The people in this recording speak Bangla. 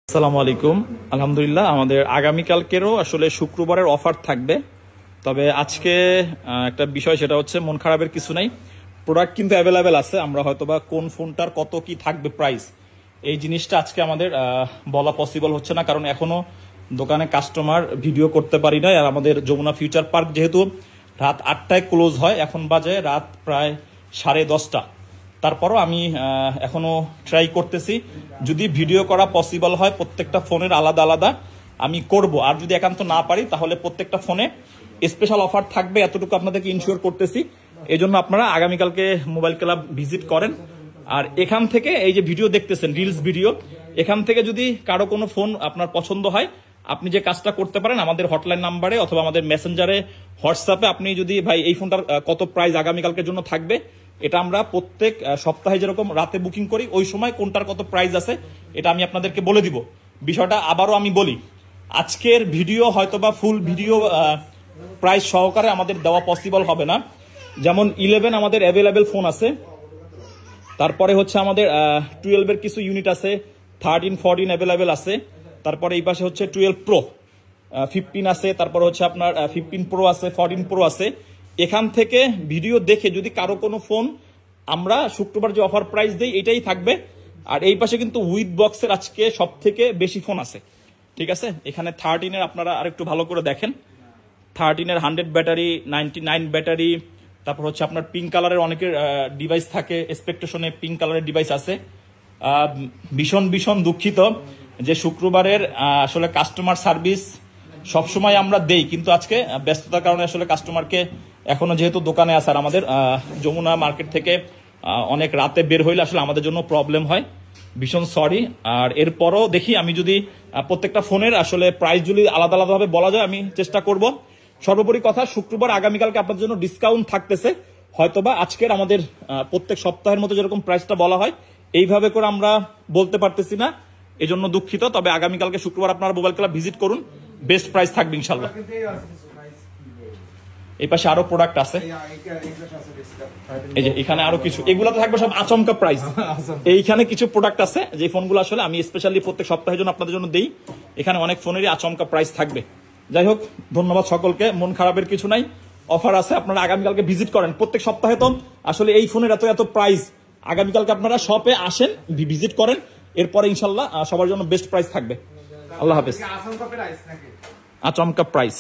আসসালামু আলাইকুম। আলহামদুলিল্লাহ, আমাদের আগামীকালকেরও আসলে শুক্রবারের অফার থাকবে। তবে আজকে একটা বিষয়, সেটা হচ্ছে মন খারাপের কিছু নাই, প্রোডাক্ট কিন্তু অ্যাভেলেবেল আছে। আমরা হয়তোবা কোন ফোনটার কত কি থাকবে প্রাইস, এই জিনিসটা আজকে আমাদের বলা পসিবল হচ্ছে না, কারণ এখনো দোকানে কাস্টমার ভিডিও করতে পারি না। আর আমাদের যমুনা ফিউচার পার্ক যেহেতু রাত 8টায় ক্লোজ হয়, এখন বাজে রাত প্রায় 10:30। তারপরও আমি এখনো ট্রাই করতেছি, যদি ভিডিও করা পসিবল হয় প্রত্যেকটা ফোনের আলাদা আলাদা আমি করব। আর যদি একান্ত না পারি তাহলে প্রত্যেকটা ফোনে স্পেশাল অফার থাকবে, এতটুকু আপনাদেরকে ইনশিওর করতেছি। এই জন্য আপনারা আগামীকালকে মোবাইল ক্লাব ভিজিট করেন। আর এখান থেকে এই যে ভিডিও দেখতেছেন, রিলস ভিডিও, এখান থেকে যদি কারো কোনো ফোন আপনার পছন্দ হয়, আপনি যে কাজটা করতে পারেন, আমাদের হটলাইন নাম্বারে অথবা আমাদের মেসেঞ্জারে, হোয়াটসঅ্যাপে আপনি যদি ভাই এই ফোনটার কত প্রাইস আগামীকালকের জন্য থাকবে, এটা আমরা প্রত্যেক সপ্তাহে যেরকম রাতে বুকিং করি, ওই সময় কোনটার কত প্রাইস আছে এটা আমি আপনাদেরকে বলে দিব। বিষয়টা আবারও আমি বলি, আজকের ভিডিও হয়তোবা ফুল ভিডিও প্রাইস সহকারে আমাদের দেওয়া পসিবল হবে না। যেমন 11 আমাদের অ্যাভেলেবেল ফোন আছে, তারপরে হচ্ছে আমাদের 12-এর কিছু ইউনিট আছে, 13, 14 অ্যাভেলেবেল আছে, তারপরে এই পাশে হচ্ছে 12 প্রো, 15 আছে, তারপর হচ্ছে আপনার 15 প্রো আছে, 14 প্রো আছে। এখান থেকে ভিডিও দেখে যদি কারো কোনো ফোন আমরা শুক্রবার যে অফার প্রাইস দেই এটাই থাকবে। আর এই পাশে কিন্তু উইথ বক্সের আজকে সব থেকে বেশি ফোন আছে, ঠিক আছে। এখানে 13-এর আপনারা আরেকটু ভালো করে দেখেন, 13-এর 100 ব্যাটারি, 99 ব্যাটারি, তারপর হচ্ছে আপনার পিঙ্ক কালারের অনেকের ডিভাইস থাকে, এক্সপেকটেশনে পিঙ্ক কালারের ডিভাইস আছে। ভীষণ ভীষণ দুঃখিত যে শুক্রবারের আসলে কাস্টমার সার্ভিস সবসময় আমরা দেই, কিন্তু আজকে ব্যস্ততার কারণে আসলে কাস্টমারকে এখনো যেহেতু দোকানে আসার, আমাদের যমুনা মার্কেট থেকে অনেক রাতে বের হইলে আসলে আমাদের জন্য প্রবলেম হয়, ভীষণ সরি। আর এরপরও দেখি আমি যদি প্রত্যেকটা ফোনের আসলে প্রাইস যদি আলাদা আলাদাভাবে বলা যায় আমি চেষ্টা করব। সর্বোপরি কথা, শুক্রবার আগামীকালকে আপনার জন্য ডিসকাউন্ট থাকতেছে। হয়তোবা আজকের আমাদের প্রত্যেক সপ্তাহের মতো যেরকম প্রাইসটা বলা হয় এইভাবে করে আমরা বলতে পারতেছি না, এজন্য দুঃখিত। তবে আগামীকালকে শুক্রবার আপনারা মোবাইল ক্লাব ভিজিট করুন, বেস্ট প্রাইস থাকবে ইনশাল্লাহ। এই পাশে আরো প্রোডাক্ট আছে, এই যে এখানে আরো কিছু, এগুলো তো থাকবে সব আচমকা প্রাইস। এইখানে কিছু প্রোডাক্ট আছে যে ফোনগুলো আসলে আমি স্পেশালি প্রত্যেক সপ্তাহের জন্য আপনাদের জন্য দেই। এখানে অনেক ফোনেরই আচমকা প্রাইস থাকবে। যাই হোক, ধন্যবাদ সকলকে, মন খারাপের কিছু নাই, অফার আছে, আপনারা আগামীকালকে ভিজিট করেন। প্রত্যেক সপ্তাহে তো আসলে এই ফোনের এত এত প্রাইস, আগামীকালকে আপনারা শপে আসেন, ভিজিট করেন, এরপরে ইনশাল্লাহ সবার জন্য বেস্ট প্রাইস থাকবে। আল্লাহ হাফেজ। আচমকা প্রাইস।